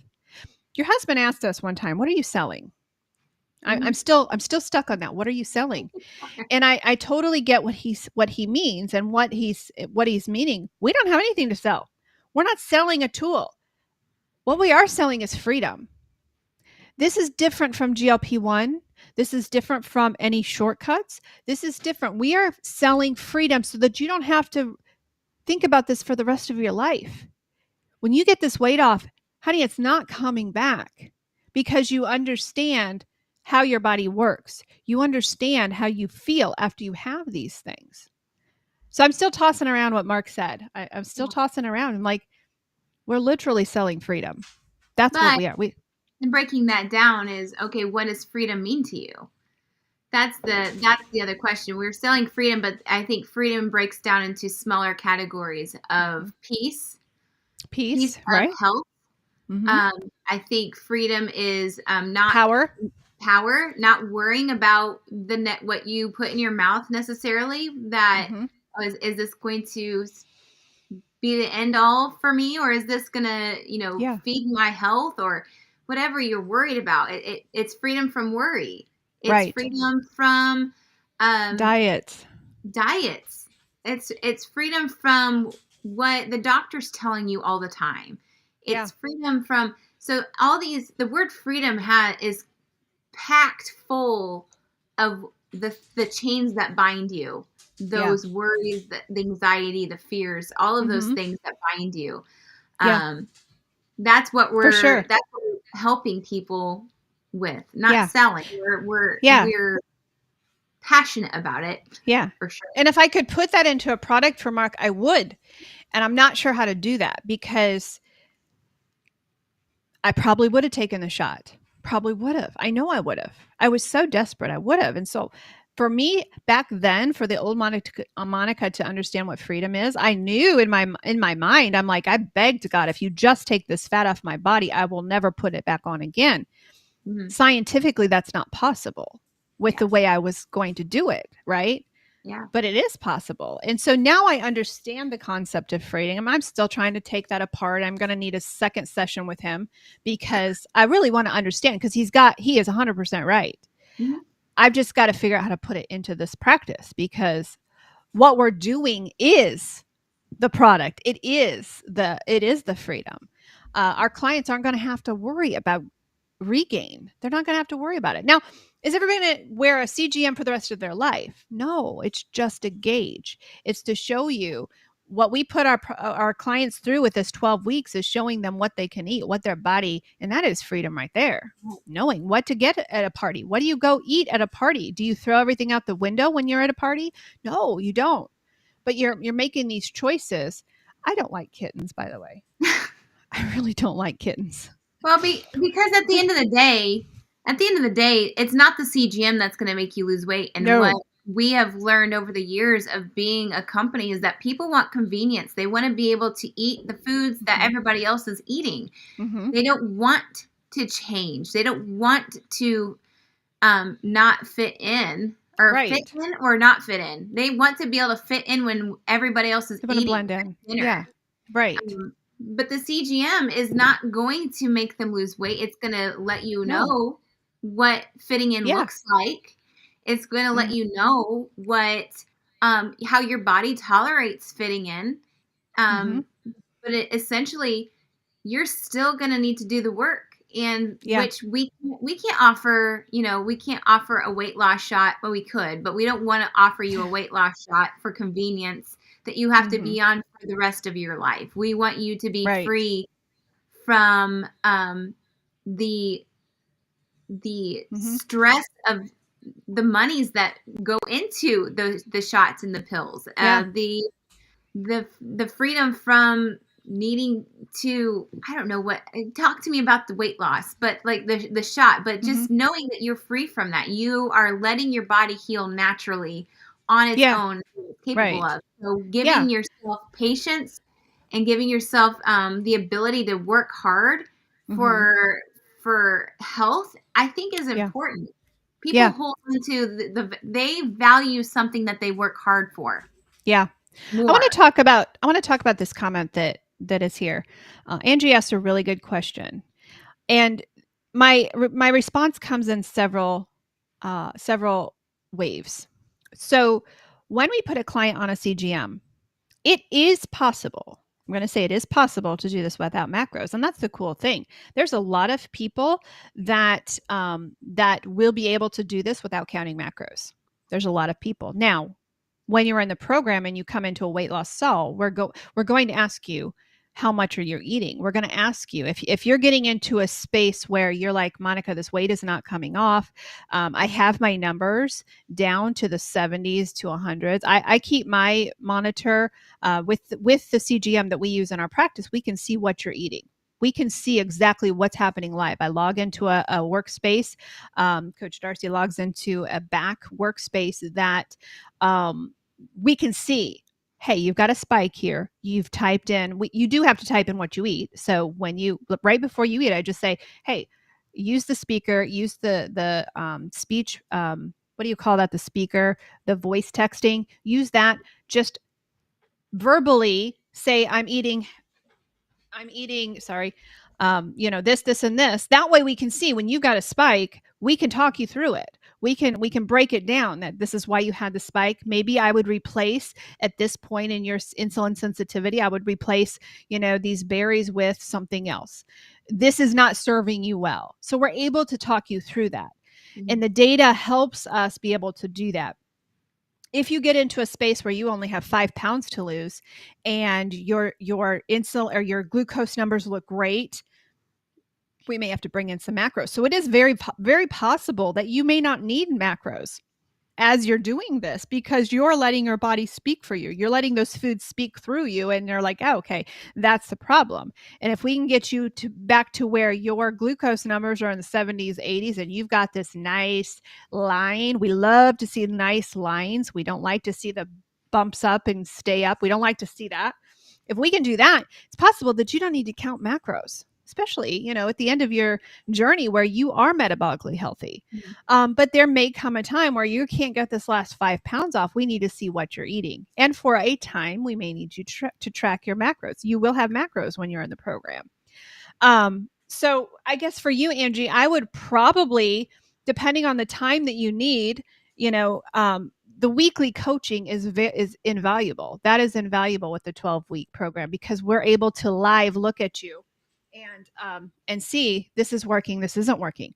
Your husband asked us one time, "What are you selling?" I'm still stuck on that. What are you selling? And I totally get what he means and what he's meaning. We don't have anything to sell. We're not selling a tool. What we are selling is freedom. This is different from GLP-1. This is different from any shortcuts. This is different. We are selling freedom so that you don't have to think about this for the rest of your life. When you get this weight off, honey, it's not coming back because you understand how your body works. You understand how you feel after you have these things. So I'm still tossing around what Mark said. I'm still yeah. tossing around. I'm like, we're literally selling freedom. That's what But we are. breaking that down is, okay, what does freedom mean to you? that's the other question. We're selling freedom, but I think freedom breaks down into smaller categories Mhm. of peace Peace, of right? health. Mhm. I think freedom is not Power. power, not worrying about what you put in your mouth necessarily. That Mhm. is this going to be the end all for me, or is this gonna Yeah. feed my health, or whatever you're worried about? It's freedom from worry. It's Right. freedom from um, Diet. diets. It's freedom from what the doctor's telling you all the time. Yeah. It's freedom from, so all these, the word freedom is packed full of the chains that bind you, Yeah. those worries, the anxiety, the fears, all of those Mhm. things that bind you. Yeah. um that's what For we're sure. that's what we're helping people with, not Yeah. selling. we're Yeah. we're passionate about it, Yeah. for sure. And if I could put that into a product for Mark, I would. And I'm not sure how to do that because I probably would have taken the shot. Probably would have. I know I would have. I was so desperate. I would have. And so for me back then, for the old Monica to understand what freedom is, I knew in my mind, I'm like, I begged God, if you just take this fat off my body, I will never put it back on again. Hmm. Scientifically, that's not possible with the Yes. way I was going to do it, right? Yeah. But it is possible. And so now I understand the concept of freedom. I'm still trying to take that apart. I'm going to need a second session with him because I really want to understand because he is 100% right. Hmm. I've just got to figure out how to put it into this practice because what we're doing is the product. It is the freedom. Our clients aren't going to have to worry about regain. They're not going to have to worry about it. Now, is everybody going to wear a CGM for the rest of their life? No, it's just a gauge. It's to show you what we put our clients through with this 12 weeks is showing them what they can eat, what their body, and that is freedom right there. Knowing what to get at a party. What do you go eat at a party? Do you throw everything out the window when you're at a party? No, you don't. But you're making these choices. I don't like kittens, by the way. I really don't like kittens. Well, because at the end of the day, it's not the CGM that's going to make you lose weight. And what No. we have learned over the years of being a company is that people want convenience. They want to be able to eat the foods that Mhm. everybody else is eating. Mhm. They don't want to change. They don't want to not fit in, or fit Right. in or not fit in. They want to be able to fit in when everybody else is They want to eating blend in. Yeah. dinner. Right. But the CGM is not going to make them lose weight. It's going to let you No. know what fitting in Yeah. looks like. It's going to let Mhm. you know how your body tolerates fitting in. Mhm. Um, but essentially, you're still going to need to do the work, and Yeah. which we can't offer. We can't offer a weight loss shot. Well, we could, but we don't want to offer you a weight loss shot for convenience that you have to Mhm. be on for the rest of your life. We want you to be Right. free from the the Mhm. stress of the monies that go into the shots and the pills, Yeah. the freedom from needing to, I don't know, what, talk to me about the weight loss, but like the shot, but Mhm. just knowing that you're free from that. You are letting your body heal naturally on its Yeah. own, it's capable Right. of. So Yeah. giving yourself patience and giving yourself the ability to work hard Mhm. for health, I think, is Yeah. important. People Yeah. hold on to they value something that they work hard for Yeah. more. I want to talk about this comment that is here. Angie asked a really good question, and my response comes in several waves. So when we put a client on a CGM, it is possible. I'm going to say it is possible to do this without macros, and that's the cool thing. There's a lot of people that will be able to do this without counting macros. There's a lot of people. Now, when you're in the program and you come into a weight loss cell, we're going to ask you how much are you eating. We're going to ask you if you're getting into a space where you're like, Monica, this weight is not coming off. I have my numbers down to the 70s to 100s. I keep my monitor with the CGM that we use in our practice. We can see what you're eating. We can see exactly what's happening live. I log into a workspace. Coach Darcy logs into a back workspace that we can see, hey, you've got a spike here. You've typed in, you do have to type in what you eat. So when you, right before you eat, I just say, hey, use the speaker, use the speech, what do you call that? The speaker, the voice texting, use that. Just verbally say, I'm eating, sorry, this, and this. That way we can see when you got a spike, we can talk you through it. We can break it down that this is why you had the spike. Maybe I would replace at this point in your insulin sensitivity, I would replace, these berries with something else. This is not serving you well. So we're able to talk you through that. Mhm. And the data helps us be able to do that. If you get into a space where you only have 5 pounds to lose and your insulin or your glucose numbers look great, we may have to bring in some macros. So it is very, very possible that you may not need macros as you're doing this because you're letting your body speak for you. You're letting those foods speak through you, and you're like, oh, okay, that's the problem. And if we can get you to back to where your glucose numbers are in the 70s, 80s, and you've got this nice line, we love to see nice lines. We don't like to see the bumps up and stay up. We don't like to see that. If we can do that, it's possible that you don't need to count macros, especially, at the end of your journey where you are metabolically healthy. Mhm. But there may come a time where you can't get this last 5 pounds off. We need to see what you're eating. And for a time, we may need you to track your macros. You will have macros when you're in the program. So I guess for you, Angie, I would probably, depending on the time that you need, the weekly coaching is invaluable. That is invaluable with the 12-week program because we're able to live look at you and see this is working, this isn't working.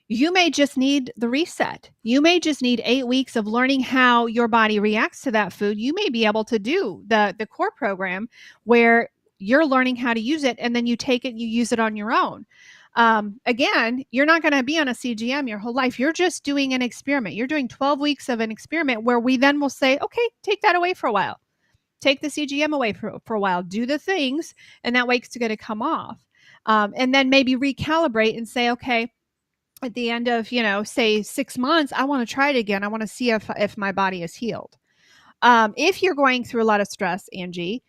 You may just need the reset. You may just need 8 weeks of learning how your body reacts to that food. You may be able to do the core program where you're learning how to use it, and then you take it and you use it on your own. Again, you're not going to be on a CGM your whole life. You're just doing an experiment. You're doing 12 weeks of an experiment where we then will say, okay, take that away for a while. Take the CGM away for a while. Do the things, and that weight's going to come off. And then maybe recalibrate and say, okay, at the end of, say 6 months, I want to try it again. I want to see if my body is healed. If you're going through a lot of stress, Angie,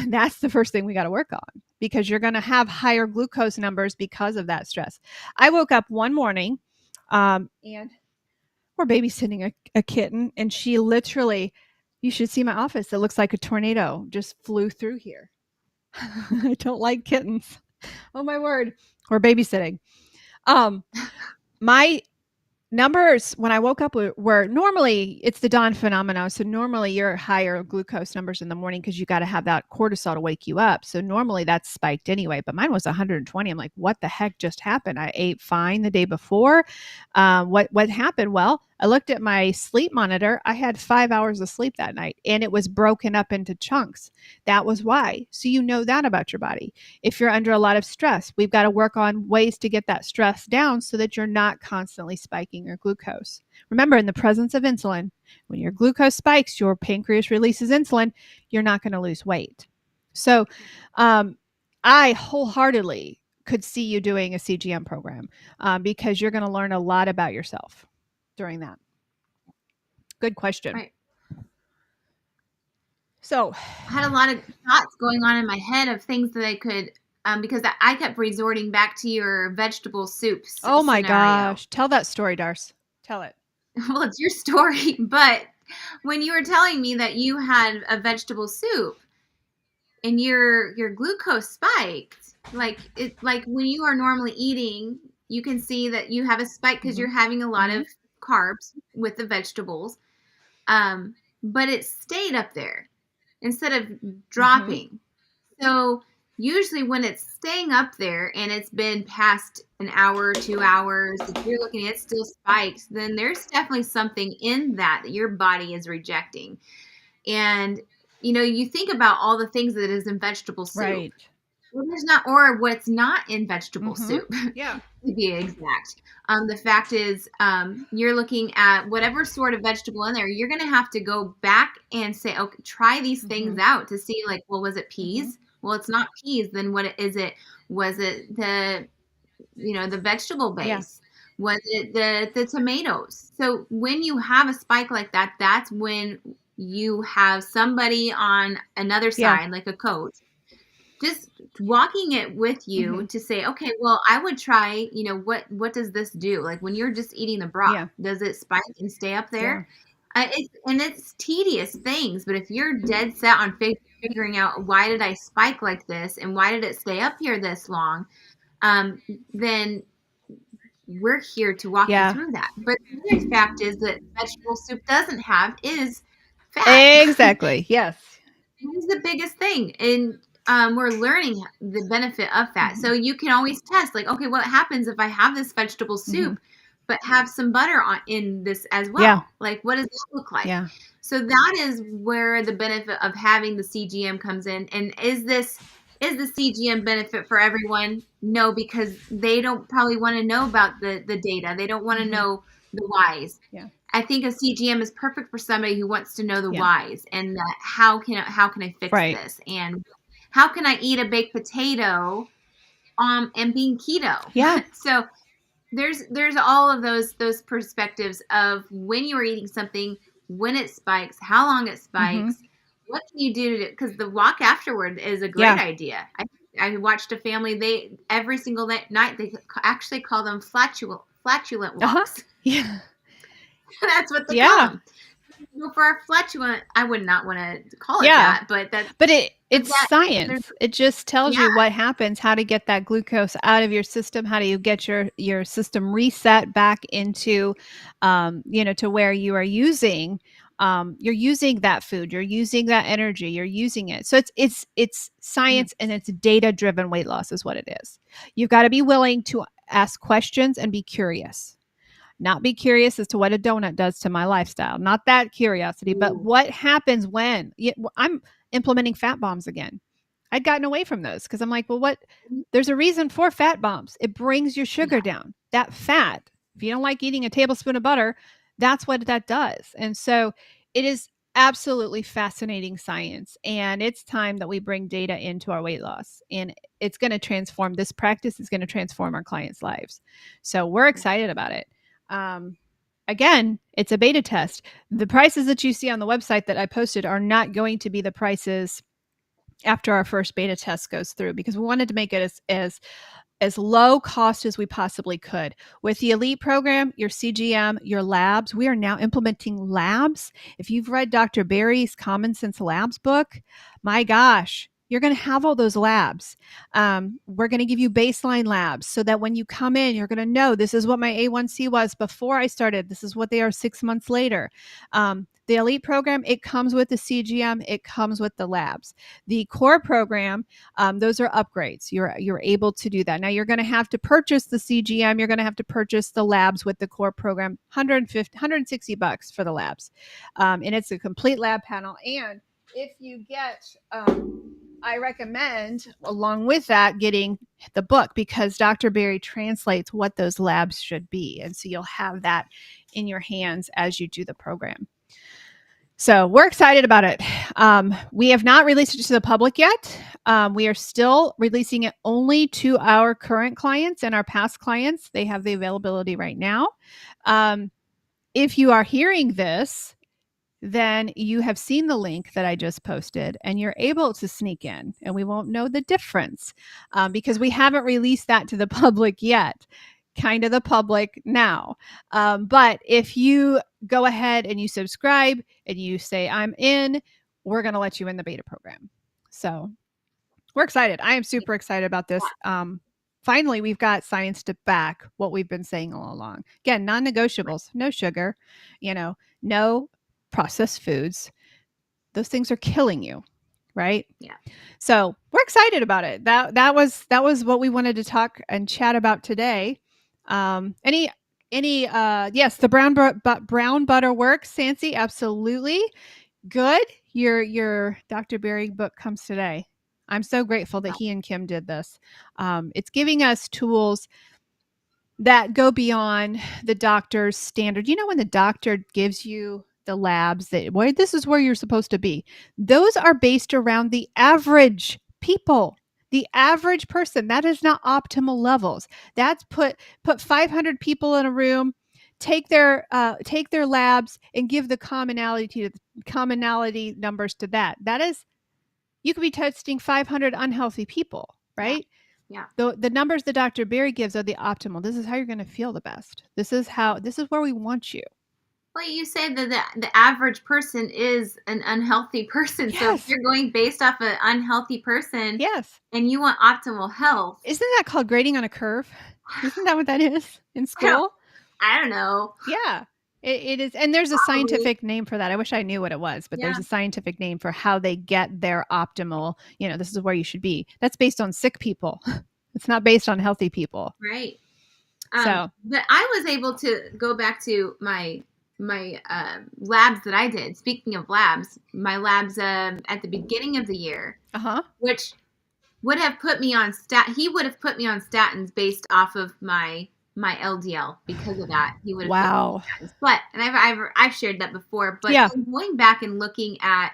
that's the first thing we got to work on because you're going to have higher glucose numbers because of that stress. I woke up one morning and we're babysitting a kitten, and she literally, you should see my office. It looks like a tornado just flew through here. I don't like kittens. Oh my word. We're babysitting. My numbers when I woke up were normally it's the dawn phenomenon. So normally you're higher glucose numbers in the morning because you got to have that cortisol to wake you up. So normally that's spiked anyway, but mine was 120. I'm like, what the heck just happened? I ate fine the day before. What happened? Well, I looked at my sleep monitor. I had 5 hours of sleep that night, and it was broken up into chunks. That was why. So you know that about your body. If you're under a lot of stress, we've got to work on ways to get that stress down so that you're not constantly spiking your glucose. Remember, in the presence of insulin, when your glucose spikes, your pancreas releases insulin, you're not going to lose weight. So I wholeheartedly could see you doing a CGM program because you're going to learn a lot about yourself during that. Good question. Right. So I had a lot of thoughts going on in my head of things that I could, because I kept resorting back to your vegetable soups oh my scenario. gosh, tell that story, Darce. Tell it. Well, it's your story, but when you were telling me that you had a vegetable soup and your glucose spiked, like when you are normally eating, you can see that you have a spike because you're having a lot of carbs with the vegetables, but it stayed up there instead of dropping. So usually when it's staying up there and it's been past an hour, 2 hours, if you're looking at it still spikes, then there's definitely something in that your body is rejecting. And you think about all the things that is in vegetable soup. Right. Well, there's not, or what's not in vegetable soup. Yeah. To be exact. The fact is, you're looking at whatever sort of vegetable in there. You're going to have to go back and say, okay, try these things out to see, like, well, was it peas? Well, it's not peas. Then what is it? Was it the vegetable Yeah. base? Was it the tomatoes? So when you have a spike like that, that's when you have somebody on another Yeah. side, like a coach, just walking it with you Mhm. to say, okay, well, I would try, what does this do? Like when you're just eating the broth, Yeah. does it spike and stay up Yeah. there? It's tedious things, but if you're dead set on figuring out why did I spike like this and why did it stay up here this long, then we're here to walk you Yeah. through that. But the other fact is that vegetable soup doesn't have is fat. Exactly. Yes. Is the biggest thing. And we're learning the benefit of fat. So Mhm. you can always test, like, okay, what happens if I have this vegetable Mhm. soup, but have some butter in this as Yeah. well? Like, what does that look like? Yeah. So that is where the benefit of having the CGM comes in. And is the CGM benefit for everyone? No, because they don't probably want to know about the data. They don't want to Mhm. know the whys. Yeah. I think a CGM is perfect for somebody who wants to know the Yeah. whys and that how can I fix Right. this, and how can I eat a baked potato and being keto. Yeah. So there's all of those perspectives of when you are eating something, when it spikes, how long it Mhm. spikes, what can you do to, because the walk afterward is a great Yeah. idea. I watched a family, they every single night they actually call them flatulent Uh-huh. walks. Yeah. That's what they call Yeah. them. Well, for our flatulent, I would not want to call it Yeah. that, but that's But but it's that there's science. It just tells yeah, you what happens, how to get that glucose out of your system, how do you get your system reset back into, to where you're using that food, you're using that energy, you're using it. So it's mhm, science and it's data driven weight loss is what it is. You've got to be willing to ask questions and be curious. Not be curious as to what a donut does to my lifestyle. Not that curiosity, but ooh, what happens when I'm implementing fat bombs again. I'd gotten away from those because I'm like, well, what? mhm, There's a reason for fat bombs. It brings your sugar yeah, down. That fat, if you don't like eating a tablespoon of butter, that's what that does. And so it is absolutely fascinating science. And it's time that we bring data into our weight loss. And it's going to transform this practice, is going to transform our clients' lives. So we're yeah, excited about it. Um, Again, it's a beta test. The prices that you see on the website that I posted are not going to be the prices after our first beta test goes through because we wanted to make it as low cost as we possibly could. With the Elite program, your CGM, your labs, we are now implementing labs. If you've read Dr. Barry's Common Sense Labs book, my gosh, you're going to have all those labs. We're going to give you baseline labs so that when you come in, you're going to know this is what my A1C was before I started. This is what they are 6 months later. The Elite program, it comes with the CGM, it comes with the labs. The core program, those are upgrades. You're able to do that. Now you're going to have to purchase the CGM. You're going to have to purchase the labs with the core program. 150, $160 for the labs, and it's a complete lab panel. And if you get, I recommend along with that getting the book because Dr. Berry translates what those labs should be, and so you'll have that in your hands as you do the program. So we're excited about it. We have not released it to the public yet. We are still releasing it only to our current clients and our past clients. They have the availability right now. Um, if you are hearing this, then you have seen the link that I just posted and you're able to sneak in and we won't know the difference because we haven't released that to the public yet. Kind of the public now. But if you go ahead and you subscribe and you say, I'm in, we're going to let you in the beta program. So we're excited. I am super excited about this. Finally, we've got science to back what we've been saying all along. Again, non negotiables, no sugar, no processed foods. Those things are killing you, right? yeah, So we're excited about it. That was what we wanted to talk and chat about today. Any yes, the brown butter works, Sancy, absolutely. Good. Your Dr. Berry book comes today. I'm so grateful that he and Kim did this. It's giving us tools that go beyond the doctor's standard. You know, when the doctor gives you the labs that this is where you're supposed to be, those are based around the average people. The average person, that is not optimal levels. That's put 500 people in a room, take their labs and give the commonality numbers to that. That is, you could be testing 500 unhealthy people, Yeah. right? Yeah. The numbers that Dr. Berry gives are the optimal. This is how you're going to feel the best. This is where we want you. Well, you say that the average person is an unhealthy person. So if Yes. you're going based off an unhealthy person Yes. and you want optimal health, Isn't that called grading on a curve? Isn't that what that is in I don't, school? I don't know. Yeah. It is. And there's a Probably. scientific name for that. I wish I knew what it was, but Yeah. there's a scientific name for how they get their optimal, this is where you should be. That's based on sick people. It's not based on healthy people. Right. So, But I was able to go back to my labs that I did. Speaking of labs, my labs at the beginning of the year, uh-huh. which would have put me on he would have put me on statins based off of my LDL. Because of that, he would have put me Wow. on statins. But and I've shared that before. But Yeah. going back and looking at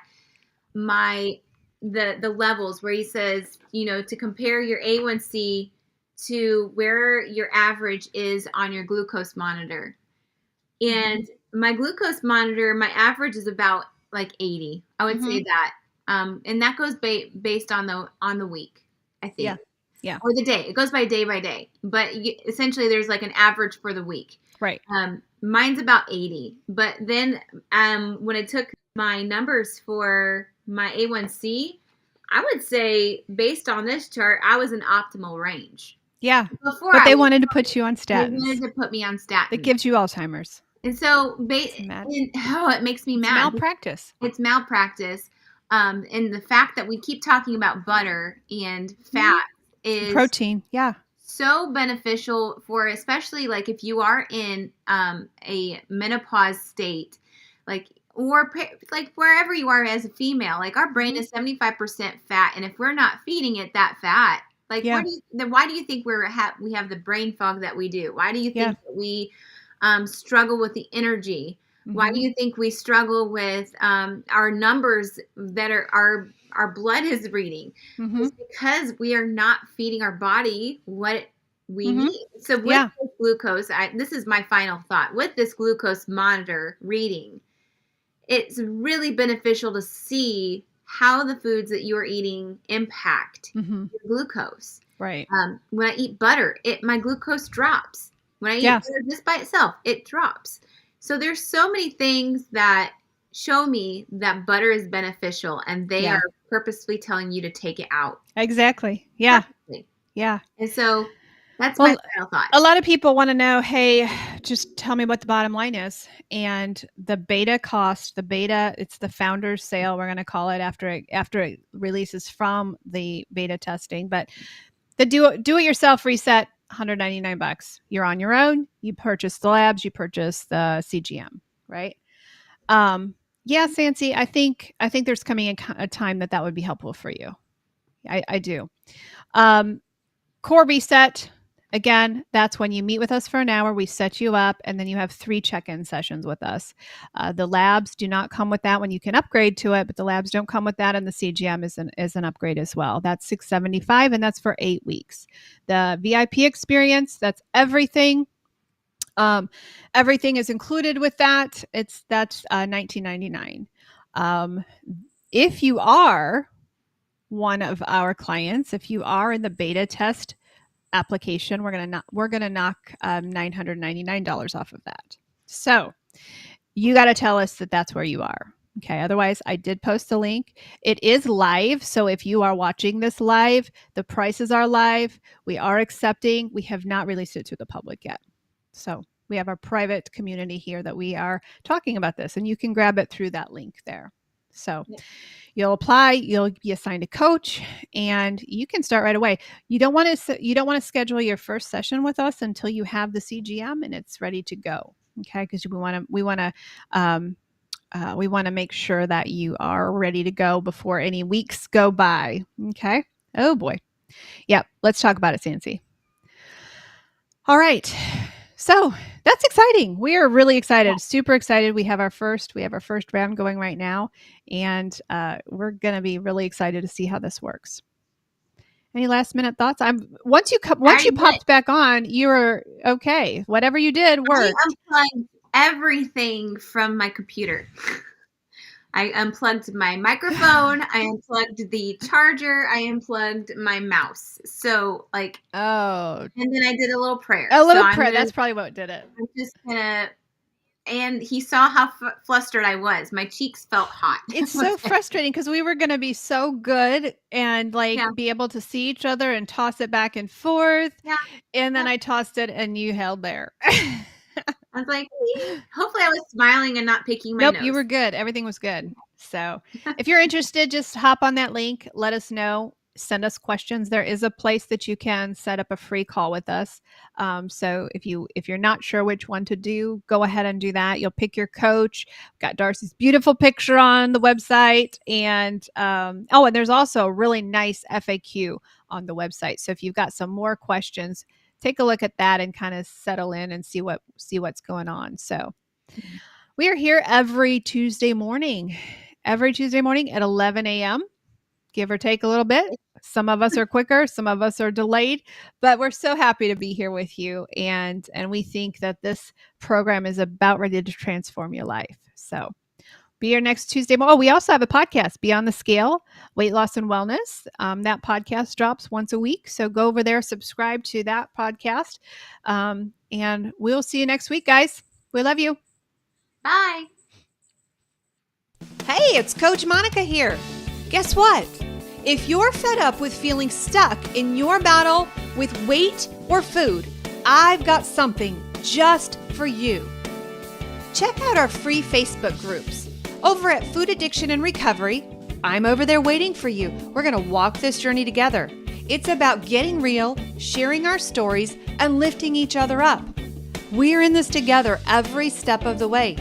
my the levels where he says, to compare your A1C to where your average is on your glucose monitor. And my glucose monitor, my average is about like 80. I would say that. And that goes based on the week, I Yeah. think. Yeah. Or the day. It goes by day. But essentially there's like an average for the week. Right. Mine's about 80. But then when I took my numbers for my A1C, I would say based on this chart, I was in optimal range. Yeah. Before But I they was, wanted to put you on they wanted statins. to put me on That statins. gives you Alzheimer's. And so, It's mad. it makes me It's mad. malpractice. It's malpractice. And the fact that we keep talking about butter and fat is Protein. Yeah. so beneficial for, especially like if you are in a menopause state, like like wherever you are as a female, like our brain is 75% fat, and if we're not feeding it that fat, like Yeah. why do you think we have the brain fog that we do? Why do you Yeah. think that we struggle with the energy? Why do you think we struggle with our numbers that are our blood is reading? It's because we are not feeding our body what we need. So with Yeah. this glucose, this is my final thought. With this glucose monitor reading, it's really beneficial to see how the foods that you're eating impact your glucose. Right. When I eat butter, my glucose drops. When I eat Yeah. butter just by itself, it drops. So there's so many things that show me that butter is beneficial, and they Yeah. are purposefully telling you to take it out. Exactly. Yeah. Purposely. Yeah. And so that's my Well, final thought. a lot of people want to know, hey, just tell me what the bottom line is. And the beta cost, it's the founder's sale, we're going to call it after it releases from the beta testing. But the do it yourself reset, $199. You're on your own. You purchase the labs, you purchase the CGM, right? Yeah, Sancy, I think there's coming a time that would be helpful for you. I do. Core reset. Again, that's when you meet with us for an hour. We set you up, and then you have 3 check-in sessions with us. The labs do not come with that one. You can upgrade to it, but the labs don't come with that, and the CGM is an upgrade as well. That's $675, and that's for 8 weeks. The VIP experience, that's everything. Everything is included with that. That's $19.99. If you are one of our clients, if you are in the beta test application, we're gonna knock $999 off of that. So you got to tell us that that's where you are. Okay. Otherwise, I did post a link. It is live. So if you are watching this live, the prices are live. We are accepting. We have not released it to the public yet. So we have our private community here that we are talking about this, and you can grab it through that link there. So you'll apply, you'll be assigned a coach, and you can start right away. You don't want to schedule your first session with us until you have the CGM and it's ready to go. Okay, because we want to make sure that you are ready to go before any weeks go by. Okay. Oh boy. Yep. Let's talk about it, Sancy. All right. So that's exciting. We are really excited, super excited. We have our first round going right now, and we're going to be really excited to see how this works. Any last minute thoughts? Once I you did. popped back on, you were okay. Whatever you did I worked. unplugged everything from my computer. I unplugged my microphone, I unplugged the charger, I unplugged my mouse. So, like, Oh, and then I did a little prayer. a So little prayer. That's probably what did it. I'm just gonna, and he saw how flustered I was. My cheeks felt hot. It's so frustrating because we were going to be so good and like Yeah, be able to see each other and toss it back and forth. yeah, And then yep. I tossed it and you held there. I was like, hopefully I was smiling and not picking my Nope, you nose. were good. Everything was good. So, if you're interested, just hop on that link. Let us know. Send us questions. There is a place that you can set up a free call with us. So if you're not sure which one to do, go ahead and do that. You'll pick your coach. Got Darcy's beautiful picture on the website, and and there's also a really nice FAQ on the website. So if you've got some more questions, take a look at that and kind of settle in and see what's going on. So we are here every Tuesday morning at 11 a.m., give or take a little bit. Some of us are quicker, some of us are delayed, but we're so happy to be here with you. And we think that this program is about ready to transform your life. So be here next Tuesday. Oh, we also have a podcast, Beyond the Scale, Weight Loss and Wellness. That podcast drops once a week. So go over there, subscribe to that podcast. And we'll see you next week, guys. We love you. Bye. Hey, it's Coach Monica here. Guess what? If you're fed up with feeling stuck in your battle with weight or food, I've got something just for you. Check out our free Facebook groups. Over at Food Addiction and Recovery, I'm over there waiting for you. We're going to walk this journey together. It's about getting real, sharing our stories, and lifting each other up. We're in this together every step of the way.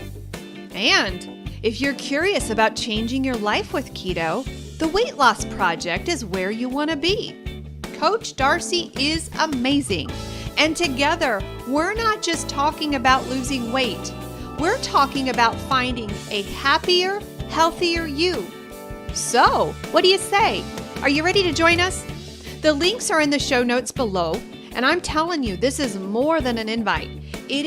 And if you're curious about changing your life with keto, the Weight Loss Project is where you want to be. Coach Darcy is amazing. And together, we're not just talking about losing weight. We're talking about finding a happier, healthier you. So, what do you say? Are you ready to join us? The links are in the show notes below. And I'm telling you, this is more than an invite. It is